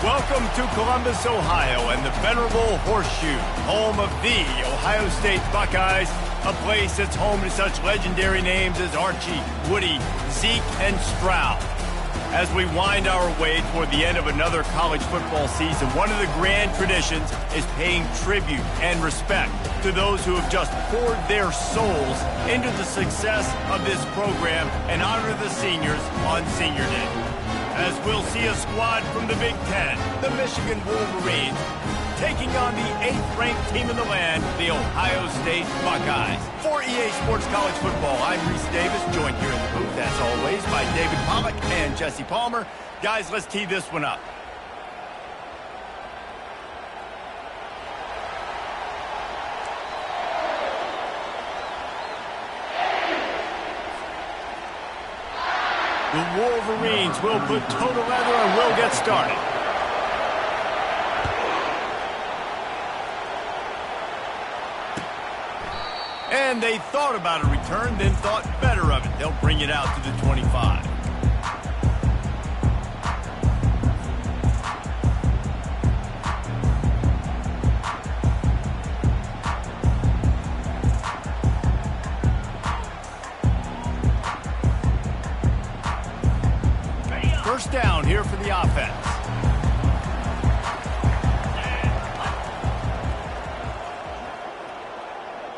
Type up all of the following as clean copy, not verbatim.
Welcome to Columbus, Ohio, and the venerable Horseshoe, home of the Ohio State Buckeyes, a place that's home to such legendary names as Archie, Woody, Zeke, and Stroud. As we wind our way toward the end of another college football season, one of the grand traditions is paying tribute and respect to those who have just poured their souls into the success of this program and honor the seniors on Senior Day. As we'll see a squad from the Big Ten, the Michigan Wolverines, taking on the 8th-ranked team in the land, the Ohio State Buckeyes. For EA Sports College Football, I'm Reese Davis, joined here in the booth, as always, by David Pollack and Jesse Palmer. Guys, let's tee this one up. The Wolverines will put toe to leather and will get started. And they thought about a return, then thought better of it. They'll bring it out to the 25. First down here for the offense.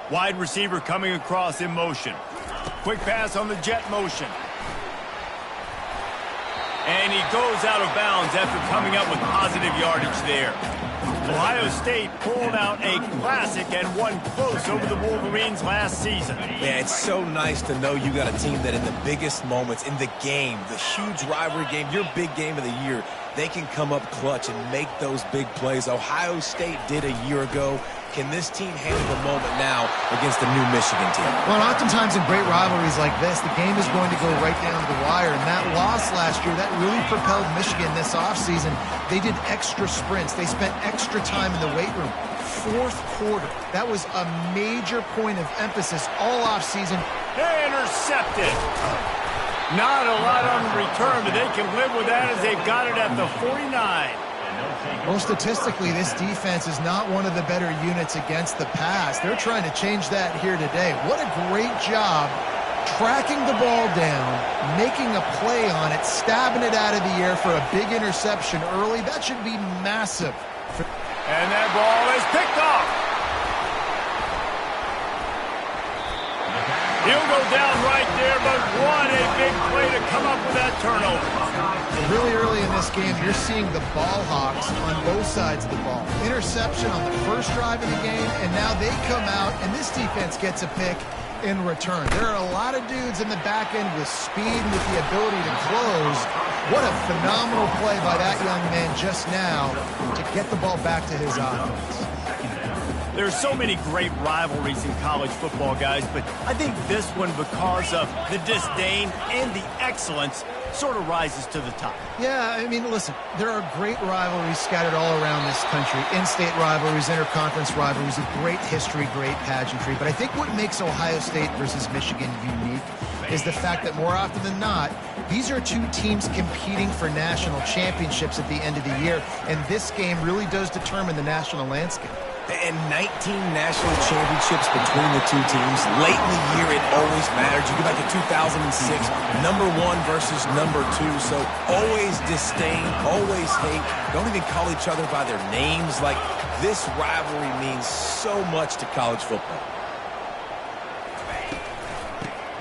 Wide receiver coming across in motion. Quick pass on the jet motion. And he goes out of bounds after coming up with positive yardage there. Ohio State pulled out a classic and won close over the Wolverines last season. Yeah, it's so nice to know you got a team that in the biggest moments, in the game, the huge rivalry game, your big game of the year, they can come up clutch and make those big plays. Ohio State did a year ago. Can this team handle the moment now against the new Michigan team? Well, oftentimes in great rivalries like this, the game is going to go right down to the wire. And that loss last year, that really propelled Michigan this offseason. They did extra sprints. They spent extra time in the weight room. Fourth quarter, that was a major point of emphasis all offseason. Intercepted. Not a lot on the return, but they can live with that as they've got it at the 49. Well, statistically, this defense is not one of the better units against the pass. They're trying to change that here today. What a great job tracking the ball down, making a play on it, stabbing it out of the air for a big interception early. That should be massive. And that ball is picked off. He'll go down right there, but what a big play to come up with that turnover. Really early in this game, you're seeing the ball hawks on both sides of the ball. Interception on the first drive of the game, and now they come out, and this defense gets a pick in return. There are a lot of dudes in the back end with speed and with the ability to close. What a phenomenal play by that young man just now to get the ball back to his offense. There's so many great rivalries in college football, guys, but I think this one, because of the disdain and the excellence, sort of rises to the top. Yeah, I mean, listen, there are great rivalries scattered all around this country. In-state rivalries, interconference rivalries, of great history, great pageantry. But I think what makes Ohio State versus Michigan unique is the fact that more often than not, these are two teams competing for national championships at the end of the year, and this game really does determine the national landscape. And 19 national championships between the two teams. Late in the year, it always mattered. You go back to 2006, number 1 versus number 2. So always disdain, always hate. Don't even call each other by their names. Like, this rivalry means so much to college football.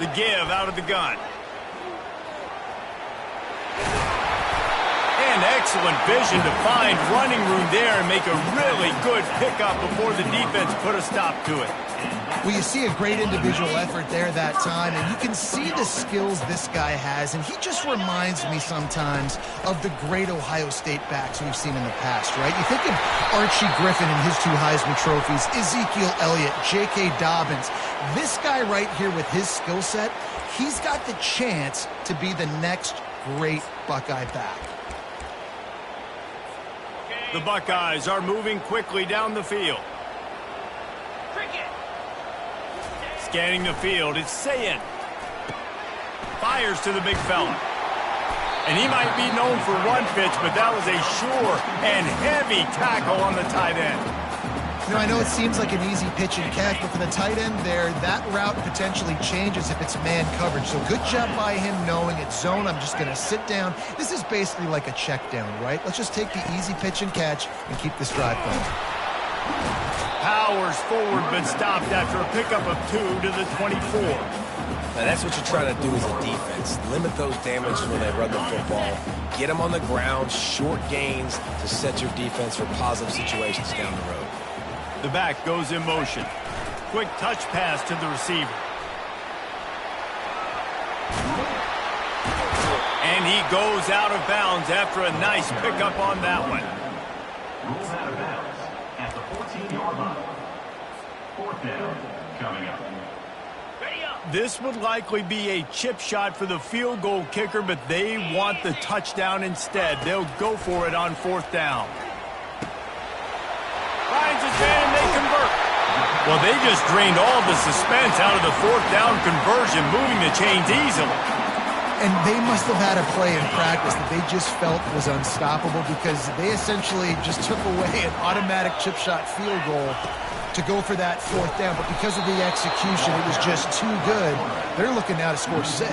The give out of the gun. And excellent vision to find running room there and make a really good pickup before the defense put a stop to it. Well, you see a great individual effort there that time, and you can see the skills this guy has, and he just reminds me sometimes of the great Ohio State backs we've seen in the past, right? You think of Archie Griffin and his 2 Heisman trophies, Ezekiel Elliott, J.K. Dobbins. This guy right here with his skill set, he's got the chance to be the next great Buckeye back. The Buckeyes are moving quickly down the field. Scanning the field, it's Sayin. Fires to the big fella. And he might be known for one pitch, but that was a sure and heavy tackle on the tight end. You know, I know it seems like an easy pitch and catch, but for the tight end there, that route potentially changes if it's man coverage. So good job by him knowing it's zone. I'm just going to sit down. This is basically like a check down, right? Let's just take the easy pitch and catch and keep this drive going. Powers forward, but stopped after a pickup of 2 to the 24. Now that's what you're trying to do as a defense. Limit those damages when they run the football. Get them on the ground, short gains to set your defense for positive situations down the road. The back goes in motion. Quick touch pass to the receiver. And he goes out of bounds after a nice pickup on that one. Rules out of bounds at the 14-yard line. 4th down coming up. This would likely be a chip shot for the field goal kicker, but they want the touchdown instead. They'll go for it on 4th down. Finds his man and they convert. Well, they just drained all the suspense out of the 4th down conversion, moving the chains easily. And they must have had a play in practice that they just felt was unstoppable because they essentially just took away an automatic chip shot field goal to go for that 4th down. But because of the execution, it was just too good. They're looking now to score 6.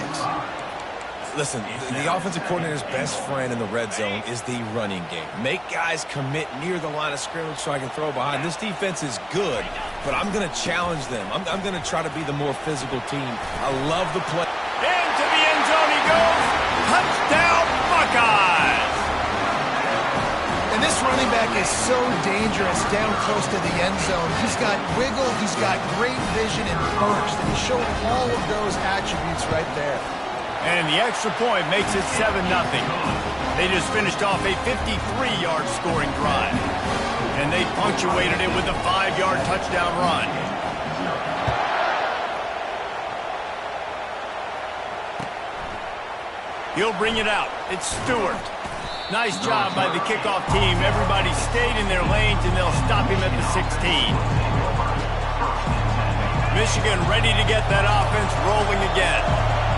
Listen, the offensive coordinator's best friend in the red zone is the running game. Make guys commit near the line of scrimmage so I can throw behind. This defense is good, but I'm going to challenge them. I'm going to try to be the more physical team. I love the play. Into the end zone he goes. Touchdown, Buckeyes! And this running back is so dangerous down close to the end zone. He's got wiggle, he's got great vision and burst, and he showed all of those attributes right there. And the extra point makes it 7-0. They just finished off a 53-yard scoring drive. And they punctuated it with a 5-yard touchdown run. He'll bring it out. It's Stewart. Nice job by the kickoff team. Everybody stayed in their lanes, and they'll stop him at the 16. Michigan ready to get that offense rolling again.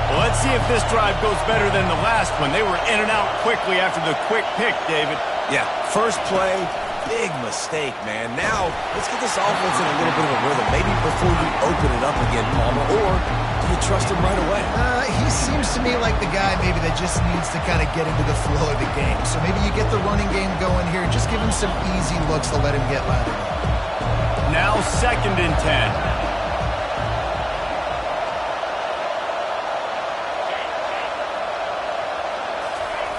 Well, let's see if this drive goes better than the last one. They were in and out quickly after the quick pick, David. Yeah, first play, big mistake, man. Now, let's get this offense in a little bit of a rhythm. Maybe before you open it up again, Palmer, or do you trust him right away? He seems to me like the guy maybe that just needs to kind of get into the flow of the game. So maybe you get the running game going here. Just give him some easy looks to let him get lathered up. Now 2nd and 10.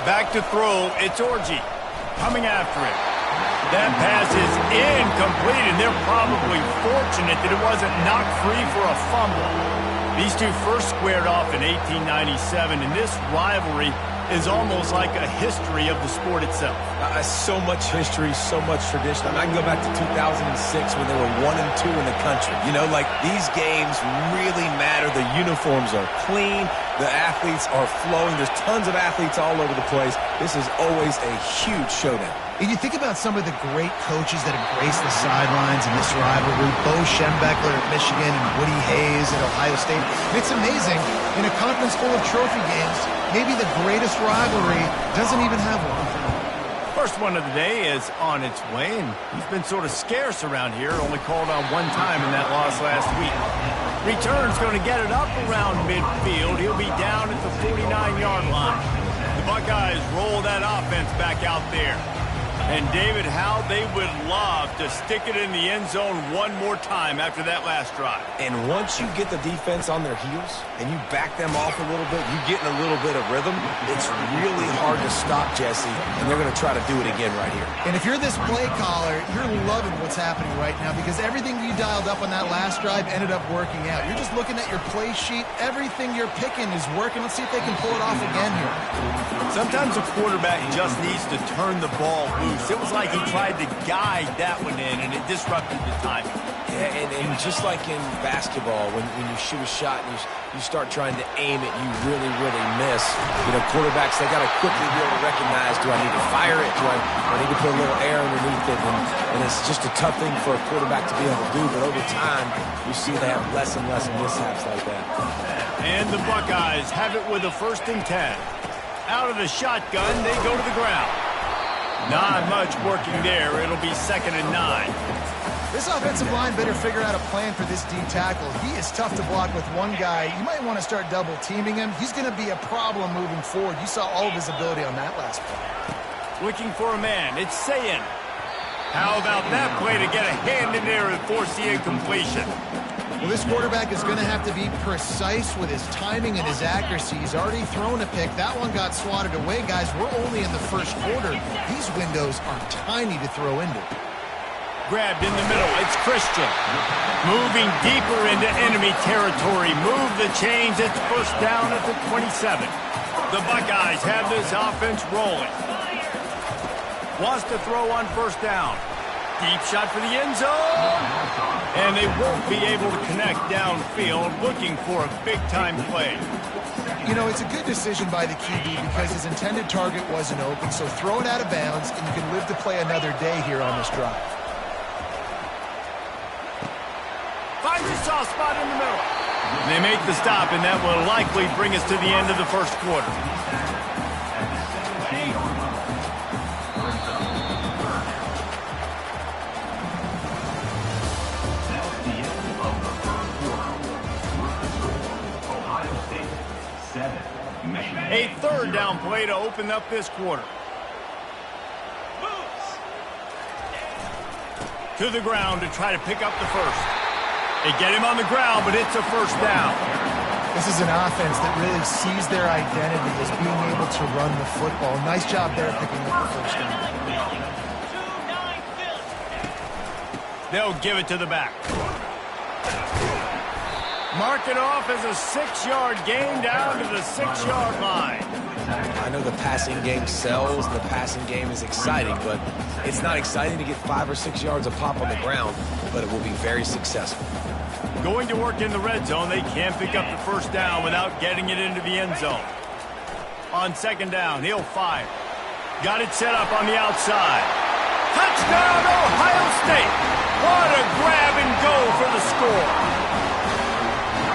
Back to throw, it's Orji coming after it. That pass is incomplete, and they're probably fortunate that it wasn't knocked free for a fumble. These two first squared off in 1897, and this rivalry is almost like a history of the sport itself. So much history, so much tradition. I can go back to 2006 when they were 1-2 in the country. You know, like these games really matter. The uniforms are clean. The athletes are flowing. There's tons of athletes all over the place. This is always a huge showdown. And you think about some of the great coaches that embrace the sidelines in this rivalry. Bo Schembechler at Michigan and Woody Hayes at Ohio State. It's amazing. In a conference full of trophy games, maybe the greatest rivalry doesn't even have one. First one of the day is on its way, and he's been sort of scarce around here, only called on one time in that loss last week. Return's going to get it up around midfield. He'll be down at the 49-yard line. The Buckeyes roll that offense back out there. And, David, how they would love to stick it in the end zone one more time after that last drive. And once you get the defense on their heels and you back them off a little bit, you get in a little bit of rhythm, it's really hard to stop, Jesse, and they're going to try to do it again right here. And if you're this play caller, you're loving what's happening right now because everything you dialed up on that last drive ended up working out. You're just looking at your play sheet. Everything you're picking is working. Let's see if they can pull it off again here. Sometimes a quarterback just needs to turn the ball loose. It was like he tried to guide that one in, and it disrupted the timing. Yeah, and just like in basketball, when you shoot a shot and you start trying to aim it, you really, really miss. You know, quarterbacks, they got to quickly be able to recognize, do I need to fire it? Do I need to put a little air underneath it? And it's just a tough thing for a quarterback to be able to do, but over time, you see they have less and less mishaps like that. And the Buckeyes have it with a 1st and 10. Out of the shotgun, they go to the ground. Not much working there. It'll be 2nd and 9. This offensive line better figure out a plan for this D tackle. He is tough to block with one guy. You might want to start double teaming him. He's going to be a problem moving forward. You saw all of his ability on that last play. Looking for a man. It's Sayin. How about that play to get a hand in there and force the incompletion? Well, this quarterback is going to have to be precise with his timing and his accuracy. He's already thrown a pick. That one got swatted away, guys. We're only in the first quarter. These windows are tiny to throw into. Grabbed in the middle. It's Christian. Moving deeper into enemy territory. Move the chains. It's first down at the 27. The Buckeyes have this offense rolling. Wants to throw on first down. Deep shot for the end zone. And they won't be able to connect downfield, looking for a big-time play. You know, it's a good decision by the QB because his intended target wasn't open, so throw it out of bounds, and you can live to play another day here on this drive. Finds a soft spot in the middle. They make the stop, and that will likely bring us to the end of the first quarter. A 3rd down play to open up this quarter. To the ground to try to pick up the first. They get him on the ground, but it's a first down. This is an offense that really sees their identity as being able to run the football. Nice job there picking up the first down. They'll give it to the back. Mark it off as a 6-yard gain down to the 6-yard line. I know the passing game sells, the passing game is exciting, but it's not exciting to get 5 or 6 yards a pop on the ground, but it will be very successful. Going to work in the red zone, they can't pick up the first down without getting it into the end zone. On 2nd down, he'll fire. Got it set up on the outside. Touchdown, Ohio State! What a grab and go for the score.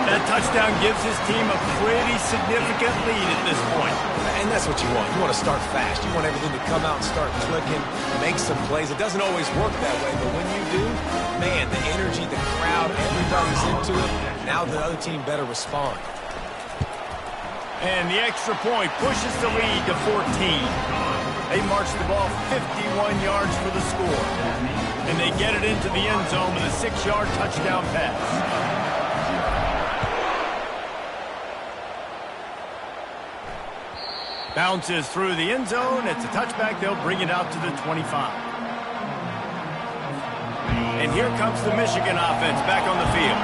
That touchdown gives his team a pretty significant lead at this point. And that's what you want. You want to start fast. You want everything to come out and start clicking, make some plays. It doesn't always work that way, but when you do, man, the energy, the crowd, everybody's into it. Now the other team better respond. And the extra point pushes the lead to 14. They march the ball 51 yards for the score. And they get it into the end zone with a 6-yard touchdown pass. Bounces through the end zone. It's a touchback. They'll bring it out to the 25. And here comes the Michigan offense back on the field.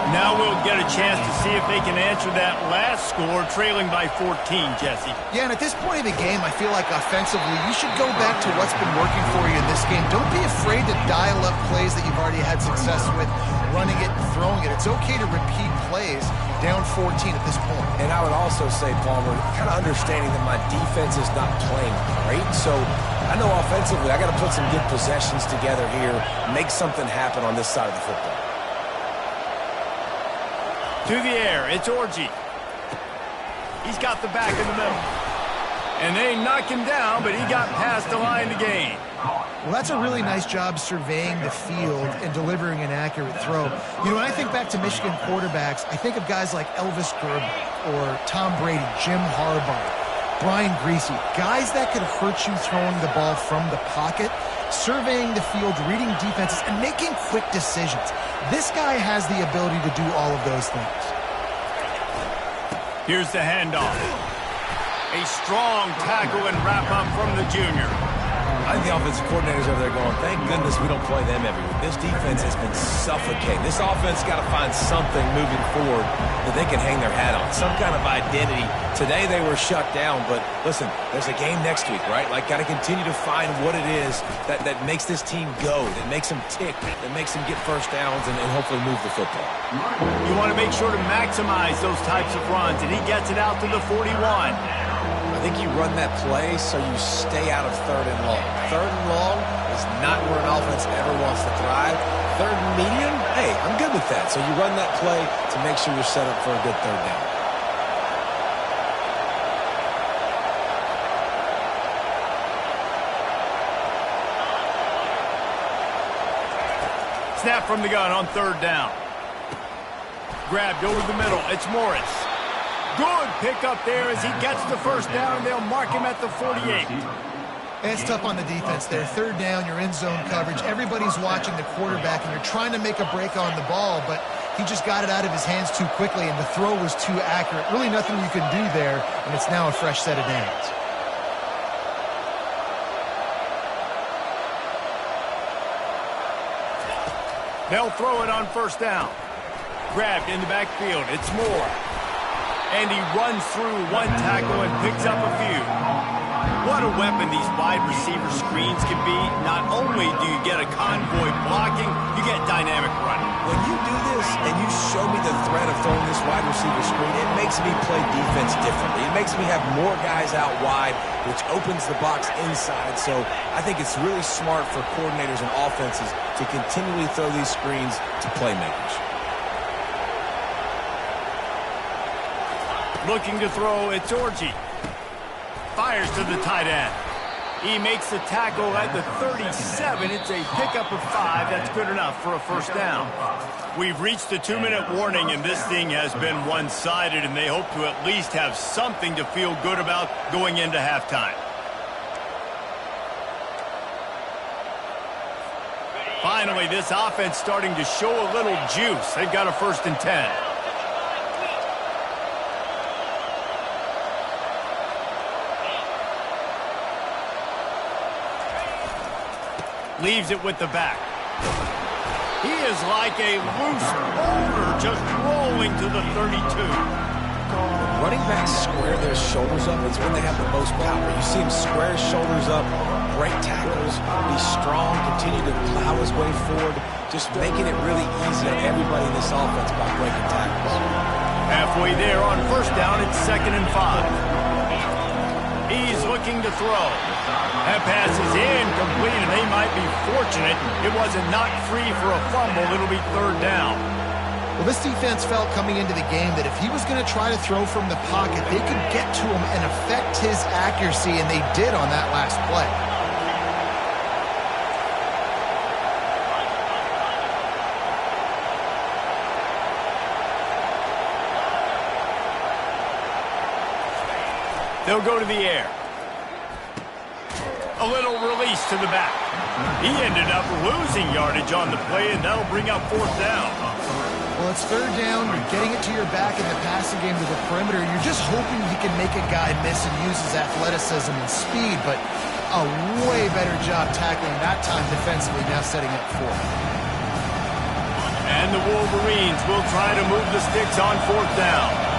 Now we'll get a chance to see if they can answer that last score, trailing by 14, Jesse. Yeah, and at this point of the game, I feel like offensively, you should go back to what's been working for you in this game. Don't be afraid to dial up plays that you've already had success with, running it and throwing it. It's okay to repeat plays down 14 at this point. And I would also say, Palmer, kind of understanding that my defense is not playing great, so I know offensively I got to put some good possessions together here, make something happen on this side of the football. To the air, it's Orji. He's got the back in the middle. And they knock him down, but he got past the line to gain. Well, that's a really nice job surveying the field and delivering an accurate throw. You know, when I think back to Michigan quarterbacks, I think of guys like Elvis Gerber or Tom Brady, Jim Harbaugh, Brian Griese, guys that could hurt you throwing the ball from the pocket, surveying the field, reading defenses, and making quick decisions. This guy has the ability to do all of those things. Here's the handoff. A strong tackle and wrap-up from the junior. I think the offensive coordinators over there going, thank goodness we don't play them every week. This defense has been suffocating. This offense got to find something moving forward that they can hang their hat on, some kind of identity. Today they were shut down, but listen, there's a game next week, right? Like, got to continue to find what it is that makes this team go, that makes them tick, that makes them get first downs and hopefully move the football. You want to make sure to maximize those types of runs, and he gets it out to the 41. I think you run that play so you stay out of 3rd and long. 3rd and long is not where an offense ever wants to thrive. 3rd and medium, hey, I'm good with that. So you run that play to make sure you're set up for a good 3rd down. from the gun on third down. Grabbed over the middle. It's Morris. Good pickup there as he gets the first down, and they'll mark him at the 48. It's tough on the defense there. Third down, you're in zone coverage. Everybody's watching the quarterback, and you're trying to make a break on the ball, but he just got it out of his hands too quickly, and the throw was too accurate. Really nothing you can do there, and it's now a fresh set of downs. They'll throw it on first down. Grabbed in the backfield. It's Moore. And he runs through one tackle and picks up a few. What a weapon these wide receiver screens can be. Not only do you get a convoy blocking, you get dynamic running. When you do this and you show me the threat of throwing this wide receiver screen, it makes me play defense differently. It makes me have more guys out wide, which opens the box inside. So I think it's really smart for coordinators and offenses to continually throw these screens to playmakers. Looking to throw, it's Orji. Fires to the tight end. He makes the tackle at the 37. It's a pickup of 5. That's good enough for a first down. We've reached the 2-minute warning, and this thing has been one-sided, and they hope to at least have something to feel good about going into halftime. Finally, this offense starting to show a little juice. They've got a 1st and 10. Leaves it with the back. He is like a loose boulder just rolling to the 32. Running backs square their shoulders up. It's when they have the most power. You see him square his shoulders up, break tackles, be strong, continue to plow his way forward, just making it really easy on everybody in this offense by breaking tackles. Halfway there on first down, it's 2nd and 5. He's looking to throw. That pass is incomplete, and they might be fortunate it wasn't knocked free for a fumble. It'll be 3rd down. Well, this defense felt coming into the game that if he was going to try to throw from the pocket, they could get to him and affect his accuracy, and they did on that last play. They'll go to the air. A little release to the back. He ended up losing yardage on the play, and that'll bring up 4th down. Well, it's 3rd down. You're getting it to your back in the passing game to the perimeter. You're just hoping he can make a guy miss and use his athleticism and speed, but a way better job tackling that time defensively, now setting up 4th. And the Wolverines will try to move the sticks on 4th down.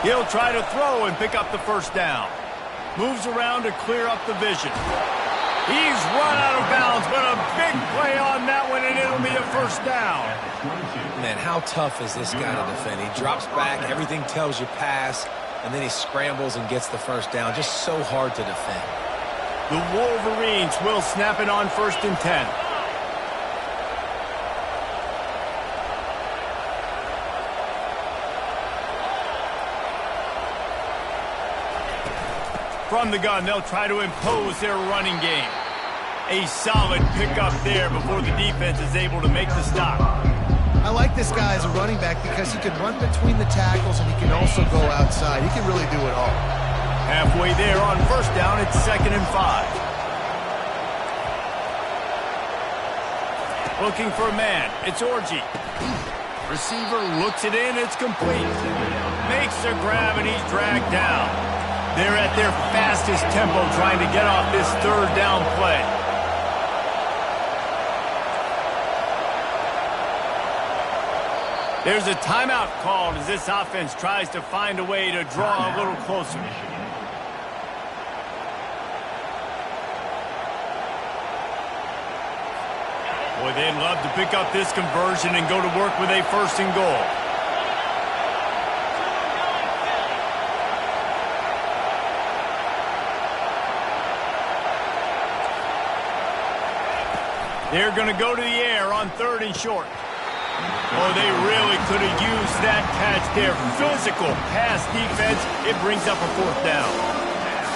He'll try to throw and pick up the first down. Moves around to clear up the vision. He's run out of bounds, but a big play on that one, and it'll be a first down. Man, how tough is this guy to defend? He drops back, everything tells you pass, and then he scrambles and gets the first down. Just so hard to defend. The Wolverines will snap it on 1st and 10. From the gun, they'll try to impose their running game. A solid pickup there before the defense is able to make the stop. I like this guy as a running back because he can run between the tackles and he can also go outside. He can really do it all. Halfway there on first down, it's 2nd and 5. Looking for a man, it's Orji. Receiver looks it in, it's complete. Makes a grab and he's dragged down. They're at their fastest tempo trying to get off this 3rd down play. There's a timeout called as this offense tries to find a way to draw a little closer. Boy, they'd love to pick up this conversion and go to work with a 1st and goal. They're going to go to the air on 3rd and short. Oh, they really could have used that catch there. Physical pass defense. It brings up a 4th down.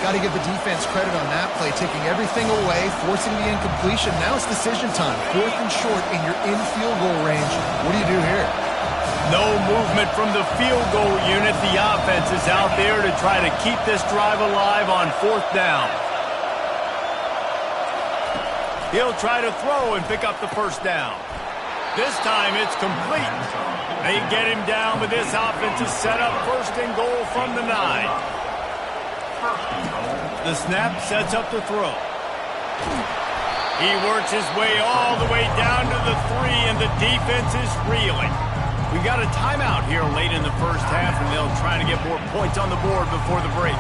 Got to give the defense credit on that play, taking everything away, forcing the incompletion. Now it's decision time. 4th and short, and you're in field goal range. What do you do here? No movement from the field goal unit. The offense is out there to try to keep this drive alive on 4th down. He'll try to throw and pick up the 1st down. This time it's complete. They get him down, but this offense is set up 1st and goal from the 9. The snap sets up the throw. He works his way all the way down to the 3, and the defense is reeling. We got a timeout here late in the 1st half, and they'll try to get more points on the board before the break.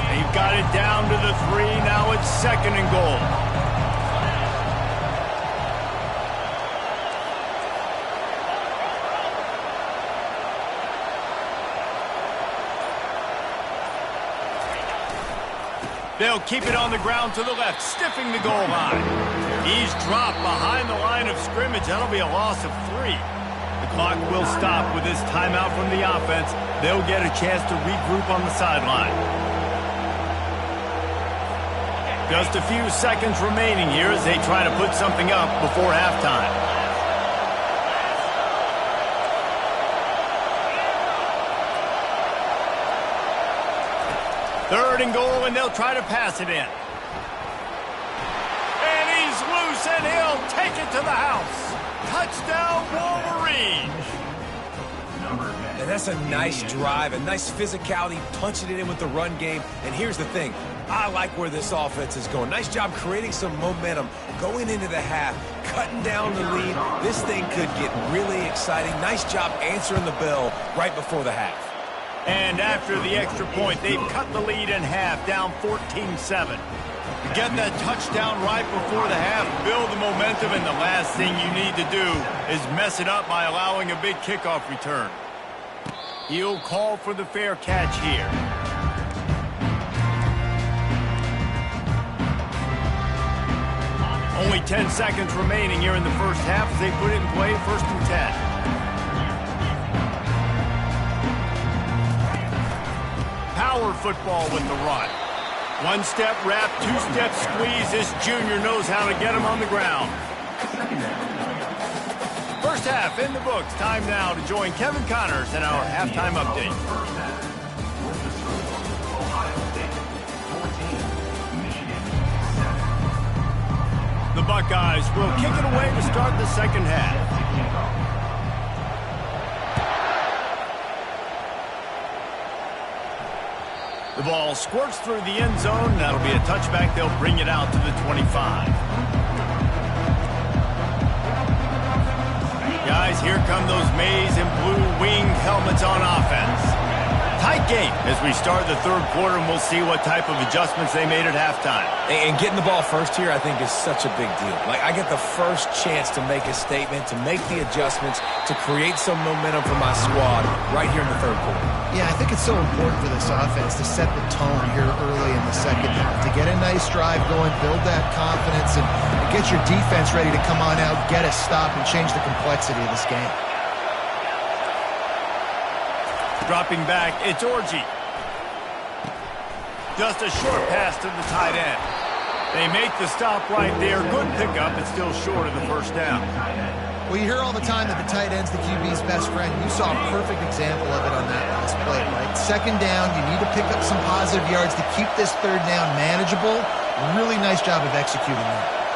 They've got it down to the 3. Now it's 2nd and goal. They'll keep it on the ground to the left, stiffing the goal line. He's dropped behind the line of scrimmage. That'll be a loss of 3. The clock will stop with this timeout from the offense. They'll get a chance to regroup on the sideline. Just a few seconds remaining here as they try to put something up before halftime. Third and goal, and they'll try to pass it in. And he's loose, and he'll take it to the house. Touchdown, Wolverines. And that's a nice drive, a nice physicality, punching it in with the run game. And here's the thing. I like where this offense is going. Nice job creating some momentum, going into the half, cutting down the lead. This thing could get really exciting. Nice job answering the bell right before the half. And after the extra point, they've cut the lead in half, down 14-7. Get that touchdown right before the half, build the momentum, and the last thing you need to do is mess it up by allowing a big kickoff return. He'll call for the fair catch here. Only 10 seconds remaining here in the 1st half as they put it in play, 1st and 10. Power football with the run. 1-step wrap, 2-step squeeze. This junior knows how to get him on the ground. 1st half in the books. Time now to join Kevin Connors in our halftime update. The Buckeyes will kick it away to start the 2nd half. The ball squirts through the end zone. That'll be a touchback. They'll bring it out to the 25. Guys, here come those maize and blue winged helmets on offense. Tight game as we start the 3rd quarter, and we'll see what type of adjustments they made at halftime. And getting the ball first here, I think, is such a big deal. Like, I get the first chance to make a statement, to make the adjustments, to create some momentum for my squad right here in the 3rd quarter. Yeah, I think it's so important for this offense to set the tone here early in the 2nd half, to get a nice drive going, build that confidence, and get your defense ready to come on out, get a stop, and change the complexity of this game. Dropping back, it's Orji. Just a short pass to the tight end. They make the stop right there. Good pickup, but still short of the 1st down. Well, you hear all the time that the tight end's the QB's best friend. You saw a perfect example of it on that last play, right? 2nd down, you need to pick up some positive yards to keep this 3rd down manageable. Really nice job of executing that.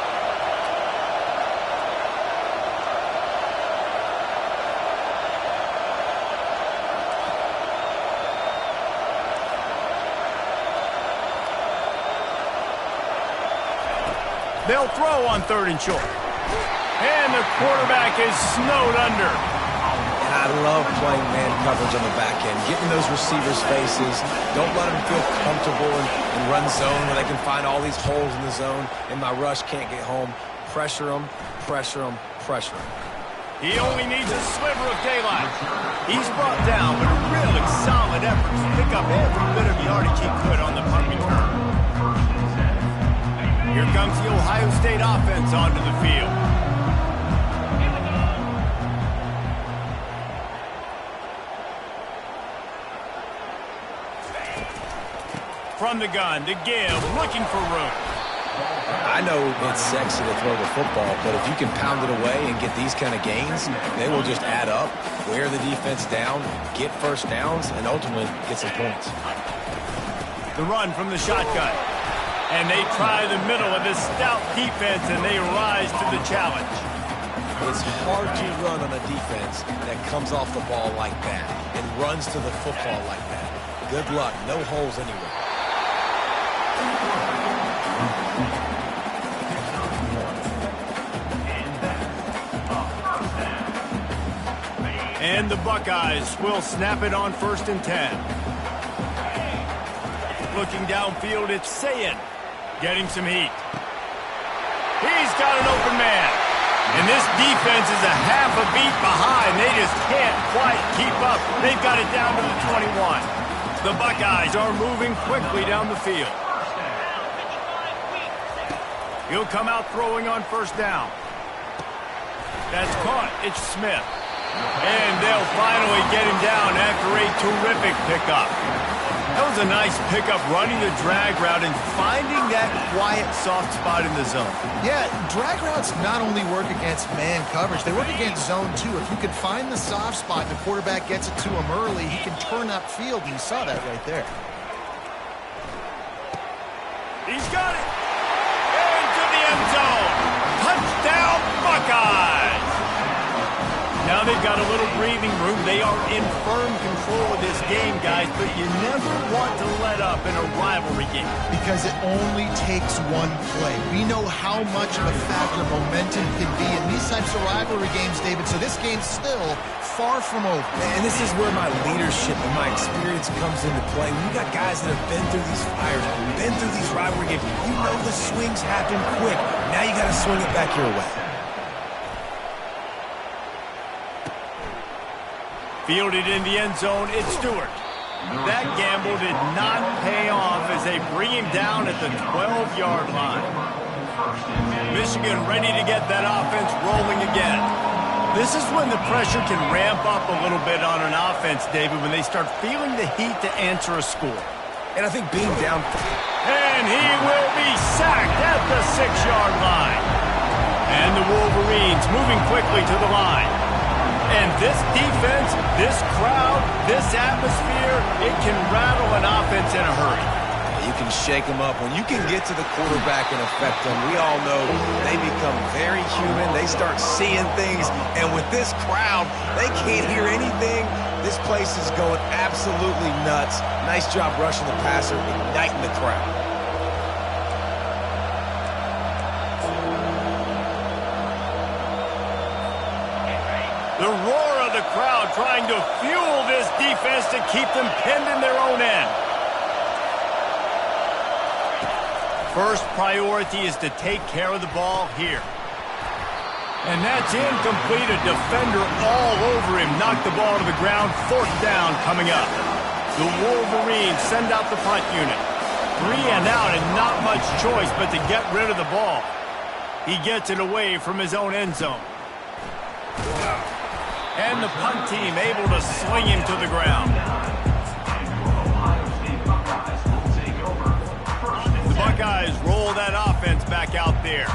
They'll throw on 3rd and short. And the quarterback is snowed under. And I love playing man coverage on the back end, getting those receivers' faces. Don't let them feel comfortable in run zone where they can find all these holes in the zone and my rush can't get home. Pressure them, pressure them, pressure them. He only needs a sliver of daylight. He's brought down, but a really solid effort to pick up every bit of yardage he could on the punt return. Here comes the Ohio State offense onto the field. from the gun to give, looking for room. I know it's sexy to throw the football, but if you can pound it away and get these kind of gains, they will just add up, wear the defense down, get first downs, and ultimately get some points. The run from the shotgun. And they try the middle of this stout defense, and they rise to the challenge. It's hard to run on a defense that comes off the ball like that and runs to the football like that. Good luck. No holes anywhere. And the Buckeyes will snap it on 1st and 10. Looking downfield, it's Sayin. Getting some heat. He's got an open man. And this defense is a half a beat behind. They just can't quite keep up. They've got it down to the 21. The Buckeyes are moving quickly down the field. He'll come out throwing on 1st down. That's caught. It's Smith. And they'll finally get him down after a terrific pickup. That was a nice pickup, running the drag route and finding that quiet, soft spot in the zone. Yeah, drag routes not only work against man coverage, they work against zone too. If you can find the soft spot and the quarterback gets it to him early, he can turn upfield, and you saw that right there. He's got it! Into the end zone! Touchdown, Buckeyes! Now they've got a little breathing room. They are in firm control of this game, guys, but you never want to let up in a rivalry game. Because it only takes one play. We know how much of a factor momentum can be in these types of rivalry games, David, so this game's still far from over. And this is where my leadership and my experience comes into play. When you got guys that have been through these fires, been through these rivalry games, you know the swings happen quick. Now you got to swing it back your way. Fielded in the end zone, it's Stewart. That gamble did not pay off as they bring him down at the 12-yard line. Michigan ready to get that offense rolling again. This is when the pressure can ramp up a little bit on an offense, David, when they start feeling the heat to answer a score. And I think being down... And he will be sacked at the 6-yard line. And the Wolverines moving quickly to the line. And this defense, this crowd, this atmosphere, it can rattle an offense in a hurry. You can shake them up. When you can get to the quarterback and affect them, we all know they become very human. They start seeing things. And with this crowd, they can't hear anything. This place is going absolutely nuts. Nice job rushing the passer, igniting the crowd. The roar of the crowd trying to fuel this defense to keep them pinned in their own end. First priority is to take care of the ball here. And that's incomplete. A defender all over him. Knocked the ball to the ground. 4th down coming up. The Wolverines send out the punt unit. 3 and out and not much choice but to get rid of the ball. He gets it away from his own end zone. And the punt team able to sling him to the ground. The Buckeyes roll that offense back out there.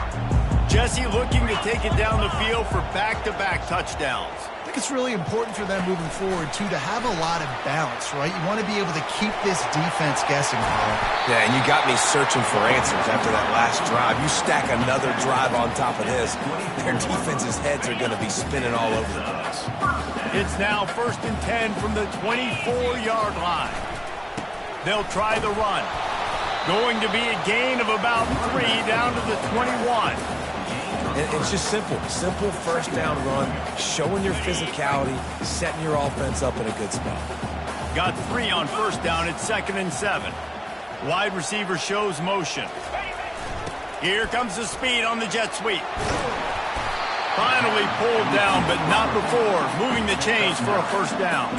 Jesse looking to take it down the field for back-to-back touchdowns. I think it's really important for them moving forward, too, to have a lot of balance, right? You want to be able to keep this defense guessing, Carl. Yeah, and you got me searching for answers after that last drive. You stack another drive on top of this, their defense's heads are going to be spinning all over the place. It's now 1st and 10 from the 24-yard line. They'll try the run. Going to be a gain of about 3 down to the 21. It's just simple. Simple 1st down run, showing your physicality, setting your offense up in a good spot. Got 3 on 1st down at 2nd and 7. Wide receiver shows motion. Here comes the speed on the jet sweep. Finally pulled down, but not before moving the chains for a 1st down.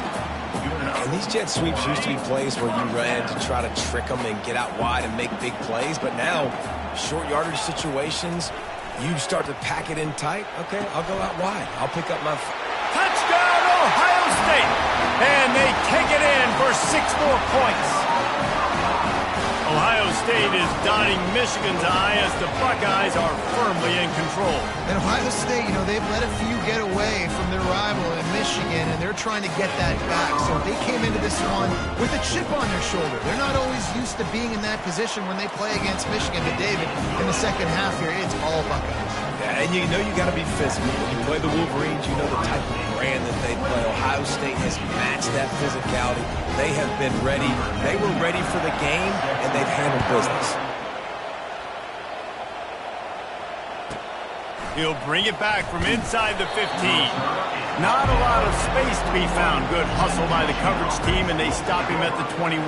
And these jet sweeps used to be plays where you ran to try to trick them and get out wide and make big plays. But now, short yardage situations, you start to pack it in tight. Okay, I'll go out wide. I'll pick up my... Touchdown, Ohio State! And they take it in for 6 more points. Ohio State is dotting Michigan's eye as the Buckeyes are firmly in control. And Ohio State, you know, they've let a few get away from their rival in Michigan, and they're trying to get that back. So they came into this one with a chip on their shoulder. They're not always used to being in that position when they play against Michigan. But, David, in the second half here, it's all Buckeyes. Yeah, and you know you got to be physical. When you play the Wolverines, you know the type of brand that they play. Ohio State has matched that physicality. They have been ready. They were ready for the game, and they've handled business. He'll bring it back from inside the 15. Not a lot of space to be found. Good hustle by the coverage team, and they stop him at the 21.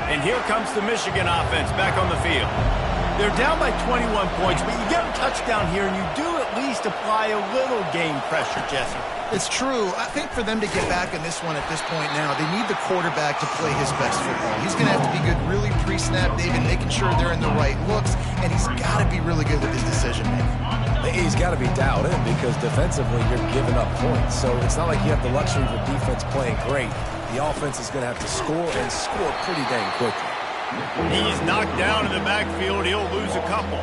And here comes the Michigan offense back on the field. They're down by 21 points, but you get a touchdown here, and you do at least apply a little game pressure, Jesse. It's true. I think for them to get back in this one at this point now, they need the quarterback to play his best football. He's going to have to be good really pre-snap, David, making sure they're in the right looks, and he's got to be really good with his decision-making. He's got to be dialed in because defensively you're giving up points. So it's not like you have the luxury of the defense playing great. The offense is going to have to score and score pretty dang quickly. He's knocked down in the backfield. He'll lose a couple.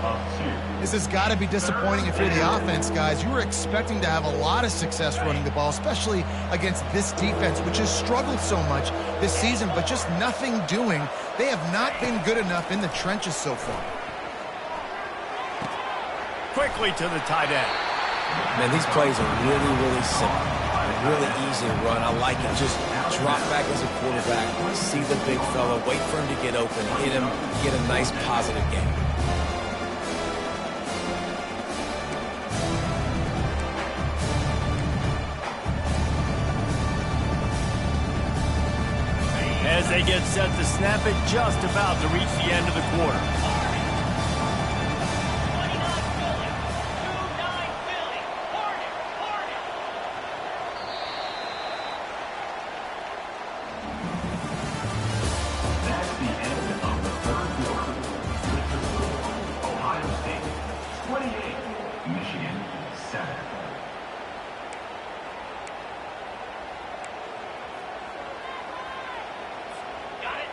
This has got to be disappointing if you're the offense, guys. You were expecting to have a lot of success running the ball, especially against this defense, which has struggled so much this season, but just nothing doing. They have not been good enough in the trenches so far. Quickly to the tight end. Man, these plays are really, really simple. Really easy to run. I like it. Just drop back as a quarterback, see the big fella, wait for him to get open, hit him, get a nice positive game. As they get set to snap it, just about to reach the end of the quarter.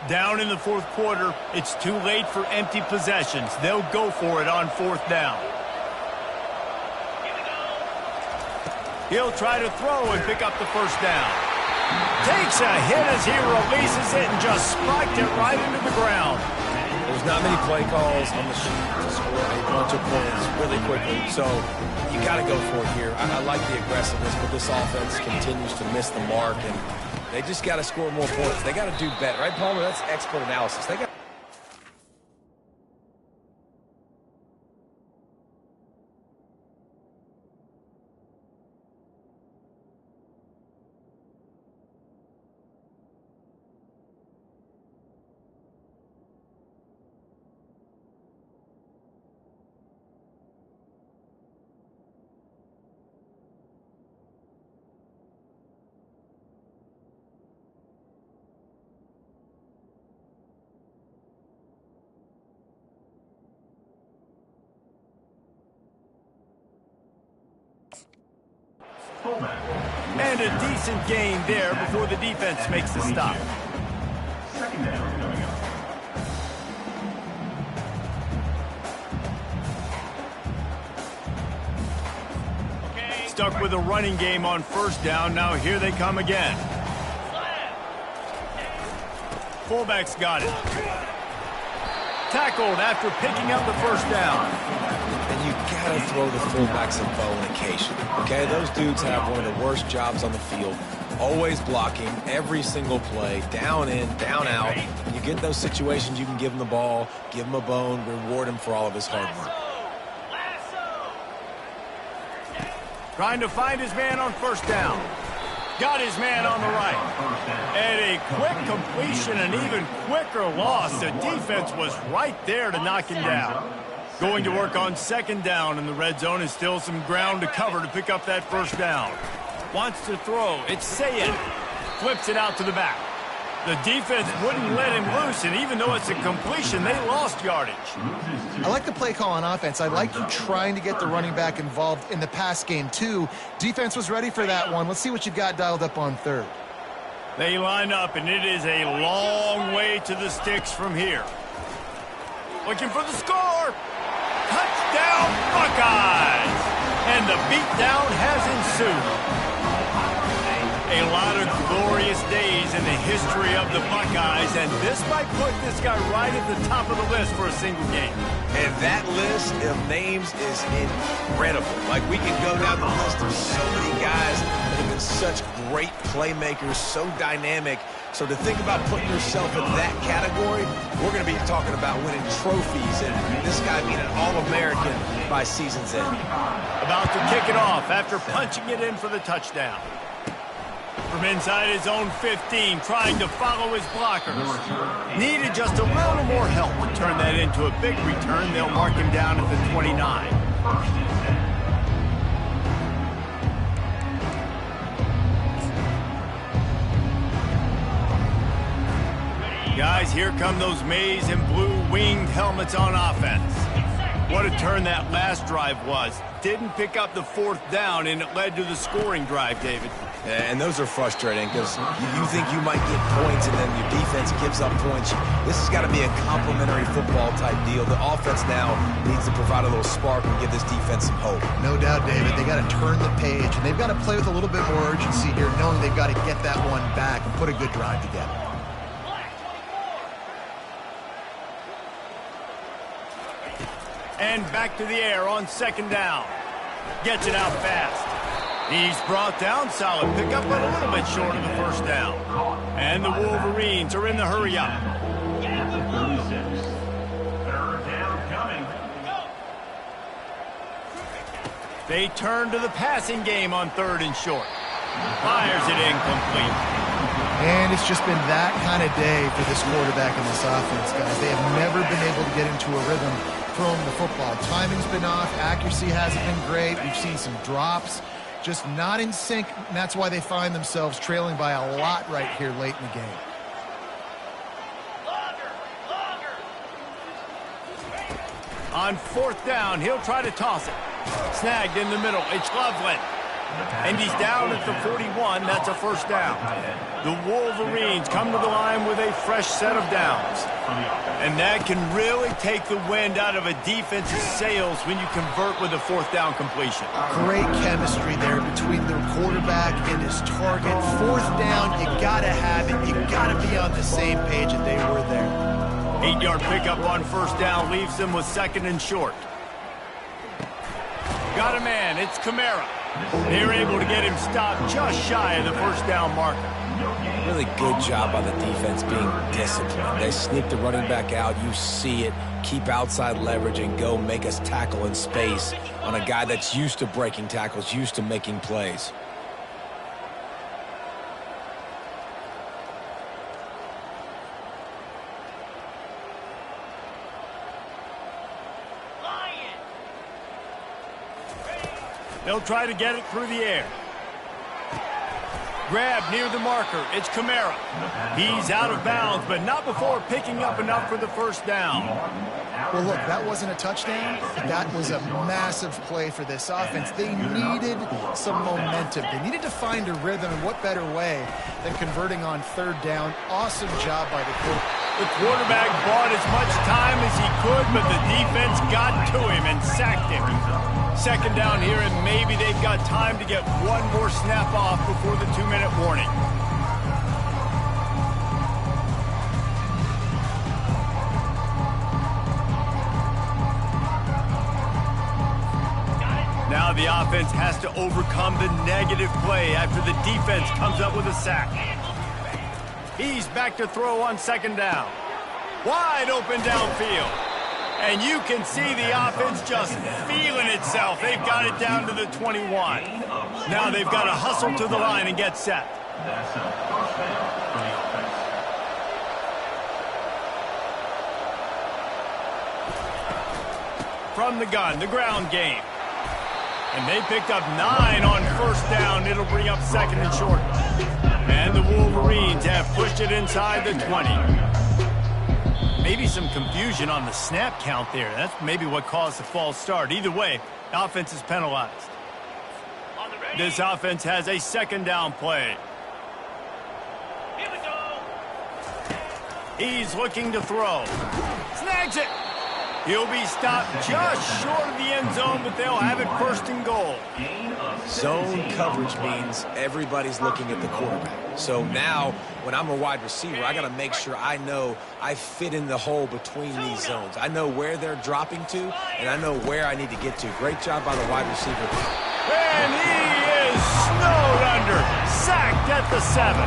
Down in the fourth quarter, it's too late for empty possessions. They'll go for it on fourth down. He'll try to throw and pick up the first down. Takes a hit as he releases it and just spiked it right into the ground. There's not many play calls on the sheet to score a bunch of points really quickly, so you got to go for it here. I like the aggressiveness, but this offense continues to miss the mark, and they just got to score more points. They got to do better, right, Palmer? That's expert analysis. They got. And a decent gain there before the defense makes the stop. Second down coming up. Stuck with a running game on first down. Now here they come again. Fullback's got it. Tackled after picking up the first down. And you got to throw the fullbacks a bone occasionally, okay? Those dudes have one of the worst jobs on the field. Always blocking every single play, down in, down out. When you get in those situations, you can give him the ball, give him a bone, reward him for all of his hard work. Trying to find his man on first down. Got his man on the right. And a quick completion, an even quicker loss. The defense was right there to knock him down. Going to work on second down in the red zone is still some ground to cover to pick up that first down. Wants to throw. It's Sayed. Flips it out to the back. The defense wouldn't let him loose, and even though it's a completion, they lost yardage. I like the play call on offense. I like you trying to get the running back involved in the pass game, too. Defense was ready for that one. Let's see what you've got dialed up on third. They line up, and it is a long way to the sticks from here. Looking for the score. Touchdown, Buckeyes! And the beatdown has ensued. A lot of glorious days in the history of the Buckeyes, and this might put this guy right at the top of the list for a single game. And that list of names is incredible. Like, we can go down the list of so many guys that have been such great playmakers, so dynamic. So to think about putting yourself in that category, we're going to be talking about winning trophies and this guy being an All-American by season's end. About to kick it off after punching it in for the touchdown. From inside his own 15, trying to follow his blockers. Needed just a little more help to turn that into a big return. They'll mark him down at the 29. Guys, here come those maize and blue winged helmets on offense. What a turn that last drive was. Didn't pick up the fourth down, and it led to the scoring drive, David. And those are frustrating because you think you might get points and then your defense gives up points. This has got to be a complementary football type deal. The offense now needs to provide a little spark and give this defense some hope. No doubt, David. They got to turn the page, and they've got to play with a little bit more urgency here, knowing they've got to get that one back and put a good drive together. And back to the air on second down. Gets it out fast. He's brought down. Solid pickup, but a little bit short of the first down. And the Wolverines are in the hurry-up. At the 36. Third down coming. They turn to the passing game on third and short. Fires it incomplete. And it's just been that kind of day for this quarterback and this offense, guys. They have never been able to get into a rhythm throwing the football. Timing's been off. Accuracy hasn't been great. We've seen some drops. Just not in sync, and that's why they find themselves trailing by a lot right here late in the game. On fourth down, he'll try to toss it. Snagged in the middle. It's Loveland. And he's down at the 41. That's a first down. The Wolverines come to the line with a fresh set of downs. And that can really take the wind out of a defense's sails when you convert with a fourth down completion. Great chemistry there between their quarterback and his target. Fourth down, you got to have it. You got to be on the same page, and they were there. 8-yard pickup on first down leaves them with second and short. Got a man. It's Kamara. They're able to get him stopped just shy of the first down marker. Really good job by the defense being disciplined. They sneak the running back out. You see it. Keep outside leverage and go make us tackle in space on a guy that's used to breaking tackles, used to making plays. They'll try to get it through the air. Grab near the marker. It's Kamara. He's out of bounds, but not before picking up enough for the first down. Well, look, that wasn't a touchdown. That was a massive play for this offense. They needed some momentum. They needed to find a rhythm, and what better way than converting on third down. Awesome job by the quarterback. The quarterback bought as much time as he could, but the defense got to him and sacked him. Second down here, and maybe they've got time to get one more snap off before the 2-minute warning. Now the offense has to overcome the negative play after the defense comes up with a sack. He's back to throw on second down. Wide open downfield. And you can see the offense just feeling itself. They've got it down to the 21. Now they've got to hustle to the line and get set. That's a first down for the offense. From the gun, the ground game. And they picked up 9 on first down. It'll bring up second and short. And the Wolverines have pushed it inside the 20. Maybe some confusion on the snap count there. That's maybe what caused the false start. Either way, the offense is penalized. This offense has a second down play. He's looking to throw. Snags it. He'll be stopped just short of the end zone, but they'll have it first and goal. Zone coverage means everybody's looking at the quarterback. So now, when I'm a wide receiver, I got to make sure I know I fit in the hole between these zones. I know where they're dropping to, and I know where I need to get to. Great job by the wide receiver. And he is snowed under. Sacked at the 7.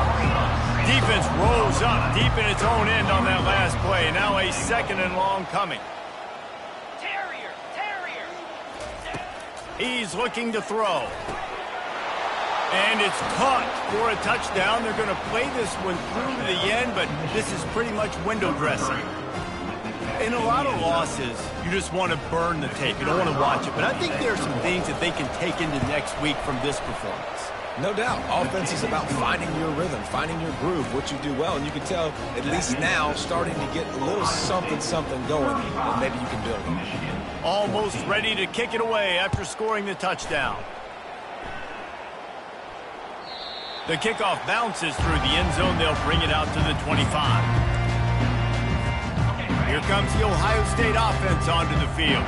Defense rolls up deep in its own end on that last play. Now a 2nd and long coming. He's looking to throw. And it's caught for a touchdown. They're going to play this one through to the end, but this is pretty much window dressing. In a lot of losses, you just want to burn the tape. You don't want to watch it. But I think there are some things that they can take into next week from this performance. No doubt. Offense is about finding your rhythm, finding your groove, what you do well. And you can tell, at least now, starting to get a little something going that maybe you can build on. Almost ready to kick it away after scoring the touchdown. The kickoff bounces through the end zone. They'll bring it out to the 25. Here comes the Ohio State offense onto the field.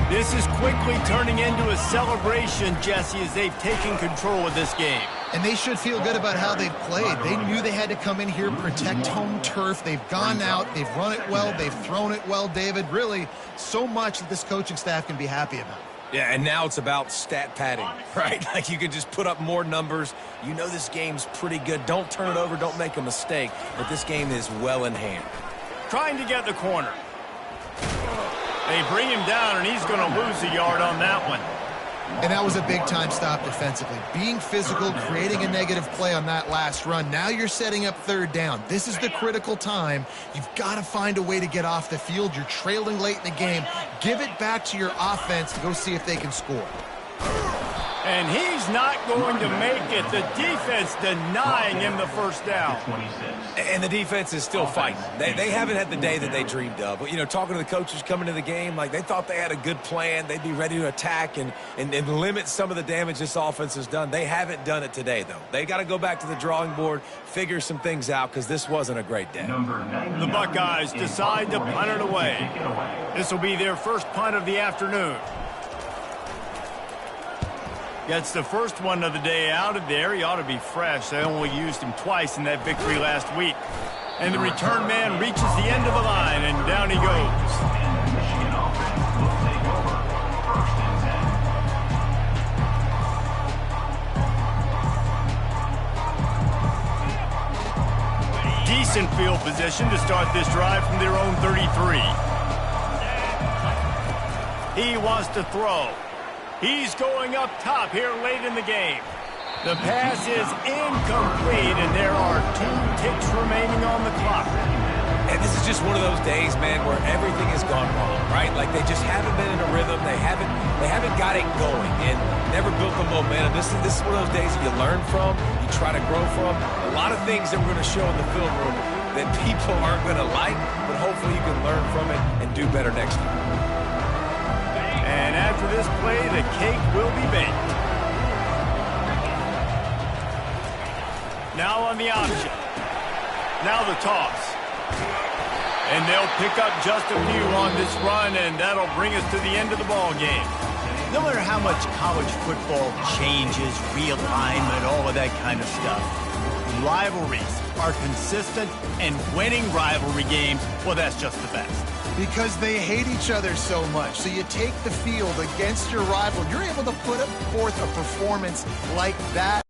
This is quickly turning into a celebration, Jesse, as they've taken control of this game. And they should feel good about how they've played. They knew they had to come in here, protect home turf. They've gone out, they've run it well, they've thrown it well, David. Really, so much that this coaching staff can be happy about. Yeah, and now it's about stat padding, right? Like you can just put up more numbers. You know this game's pretty good. Don't turn it over, don't make a mistake. But this game is well in hand. Trying to get the corner. They bring him down, and he's going to lose a yard on that one. And that was a big-time stop defensively. Being physical, creating a negative play on that last run. Now you're setting up 3rd down. This is the critical time. You've got to find a way to get off the field. You're trailing late in the game. Give it back to your offense to go see if they can score. And he's not going to make it. The defense denying him the first down. And the defense is still fighting. They haven't had the day that they dreamed of. But, you know, talking to the coaches coming to the game, like they thought they had a good plan. They'd be ready to attack and limit some of the damage this offense has done. They haven't done it today, though. They got to go back to the drawing board, figure some things out, because this wasn't a great day. The Buckeyes decide to punt it away. This will be their first punt of the afternoon. Gets the first one of the day out of there. He ought to be fresh. They only used him twice in that victory last week. And the return man reaches the end of the line, and down he goes. Decent field position to start this drive from their own 33. He wants to throw. He's going up top here late in the game. The pass is incomplete, and there are 2 ticks remaining on the clock. And this is just one of those days, man, where everything has gone wrong, right? Like they just haven't been in a rhythm. They haven't got it going and never built the momentum. This is one of those days that you learn from, you try to grow from. A lot of things that we're going to show in the film room that people aren't going to like, but hopefully you can learn from it and do better next time. And after this play, the cake will be baked. Now on the option. Now the toss. And they'll pick up just a few on this run, and that'll bring us to the end of the ball game. No matter how much college football changes, realignment, all of that kind of stuff, rivalries are consistent, and winning rivalry games, well, that's just the best. Because they hate each other so much. So you take the field against your rival. You're able to put forth a performance like that.